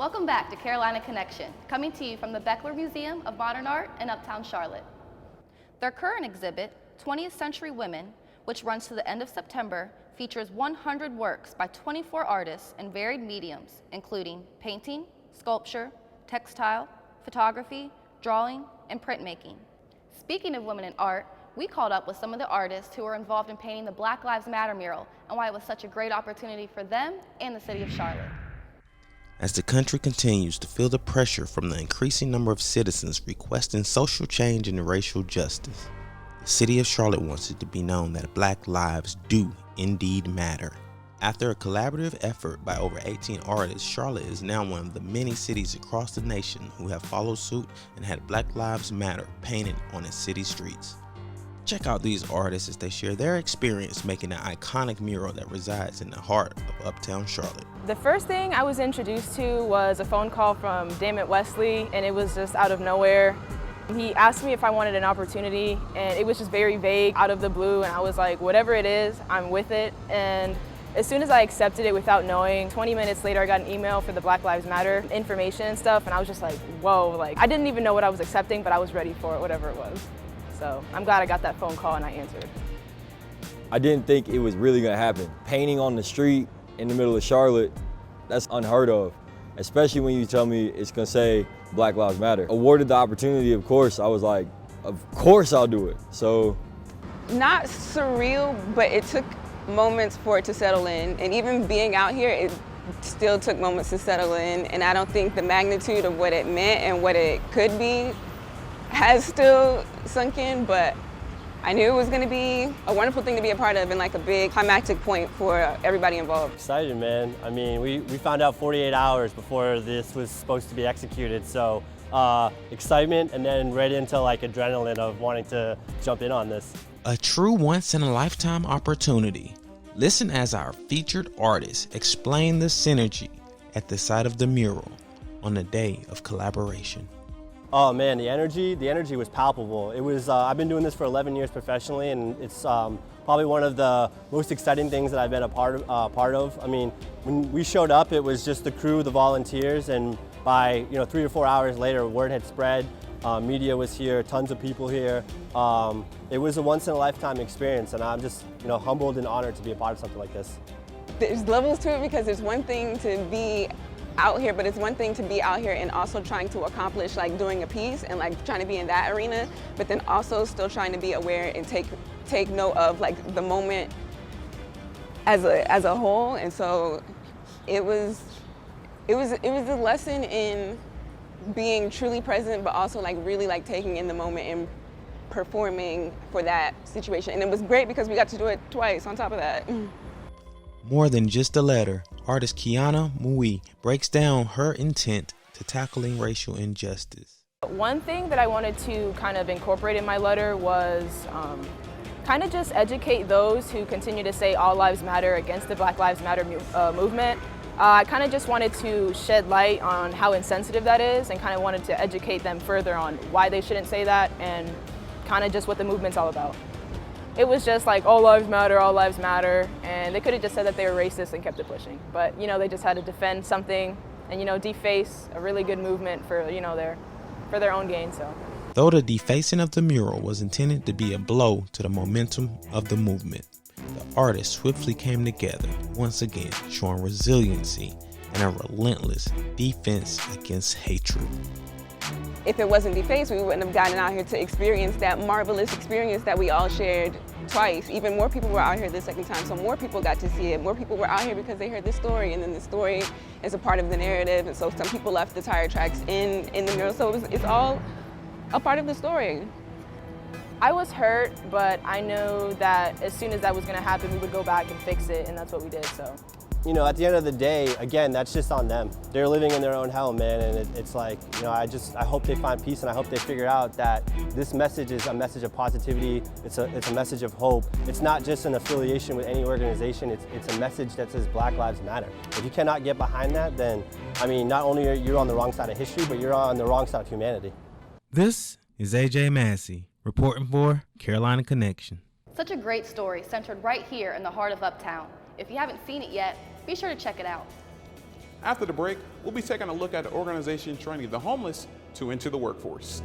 Welcome back to Carolina Connection, coming to you from the Beckler Museum of Modern Art in Uptown Charlotte. Their current exhibit, 20th Century Women, which runs to the end of September, features 100 works by 24 artists in varied mediums, including painting, sculpture, textile, photography, drawing, and printmaking. Speaking of women in art, we called up with some of the artists who were involved in painting the Black Lives Matter mural and why it was such a great opportunity for them and the city of Charlotte. As the country continues to feel the pressure from the increasing number of citizens requesting social change and racial justice, the city of Charlotte wants it to be known that Black lives do indeed matter. After a collaborative effort by over 18 artists, Charlotte is now one of the many cities across the nation who have followed suit and had Black Lives Matter painted on its city streets. Check out these artists as they share their experience making an iconic mural that resides in the heart of Uptown Charlotte. The first thing I was introduced to was a phone call from Damon Wesley, and it was just out of nowhere. He asked me if I wanted an opportunity, and it was just very vague, out of the blue, and I was like, whatever it is, I'm with it. And as soon as I accepted it without knowing, 20 minutes later I got an email for the Black Lives Matter information and stuff, and I was just like, whoa, like I didn't even know what I was accepting, but I was ready for it, whatever it was. So I'm glad I got that phone call and I answered. I didn't think it was really gonna happen. Painting on the street in the middle of Charlotte, that's unheard of, especially when you tell me it's gonna say Black Lives Matter. Awarded the opportunity, of course, I was like, of course I'll do it. So. Not surreal, but it took moments for it to settle in. And even being out here, it still took moments to settle in. And I don't think the magnitude of what it meant and what it could be has still sunk in, but I knew it was going to be a wonderful thing to be a part of and like a big climactic point for everybody involved. Excited, man. I mean, we found out 48 hours before this was supposed to be executed, so excitement and then right into like adrenaline of wanting to jump in on this. A true once-in-a-lifetime opportunity. Listen as our featured artists explain the synergy at the site of the mural on the day of collaboration. Oh man, the energy was palpable. It was, I've been doing this for 11 years professionally, and it's probably one of the most exciting things that I've been a part of. I mean, when we showed up, it was just the crew, the volunteers, and by 3 to 4 hours later, word had spread. Media was here, tons of people here. It was a once-in-a-lifetime experience, and I'm just humbled and honored to be a part of something like this. There's levels to it because there's one thing to be out here, but it's one thing to be out here and also trying to accomplish like doing a piece and like trying to be in that arena, but then also still trying to be aware and take note of like the moment as a whole. And so it was a lesson in being truly present, but also like really like taking in the moment and performing for that situation. And it was great because we got to do it twice on top of that. More than just a letter, artist Kiana Mui breaks down her intent to tackling racial injustice. One thing that I wanted to kind of incorporate in my letter was kind of just educate those who continue to say all lives matter against the Black Lives Matter movement. I kind of just wanted to shed light on how insensitive that is and kind of wanted to educate them further on why they shouldn't say that and kind of just what the movement's all about. It was just like all lives matter, and they could have just said that they were racist and kept it pushing. But they just had to defend something and deface a really good movement for their own gain. So. Though the defacing of the mural was intended to be a blow to the momentum of the movement, the artists swiftly came together, once again showing resiliency and a relentless defense against hatred. If it wasn't defaced, we wouldn't have gotten out here to experience that marvelous experience that we all shared twice. Even more people were out here the second time, so more people got to see it. More people were out here because they heard this story, and then the story is a part of the narrative, and so some people left the tire tracks in the mural, so it's all a part of the story. I was hurt, but I know that as soon as that was going to happen, we would go back and fix it, and that's what we did. So. At the end of the day, again, that's just on them. They're living in their own hell, man, and it's like, I hope they find peace, and I hope they figure out that this message is a message of positivity. It's a message of hope. It's not just an affiliation with any organization. It's a message that says Black Lives Matter. If you cannot get behind that, then, not only are you on the wrong side of history, but you're on the wrong side of humanity. This is AJ Massey, reporting for Carolina Connection. Such a great story centered right here in the heart of Uptown. If you haven't seen it yet, be sure to check it out. After the break, we'll be taking a look at the organization training the homeless to enter the workforce.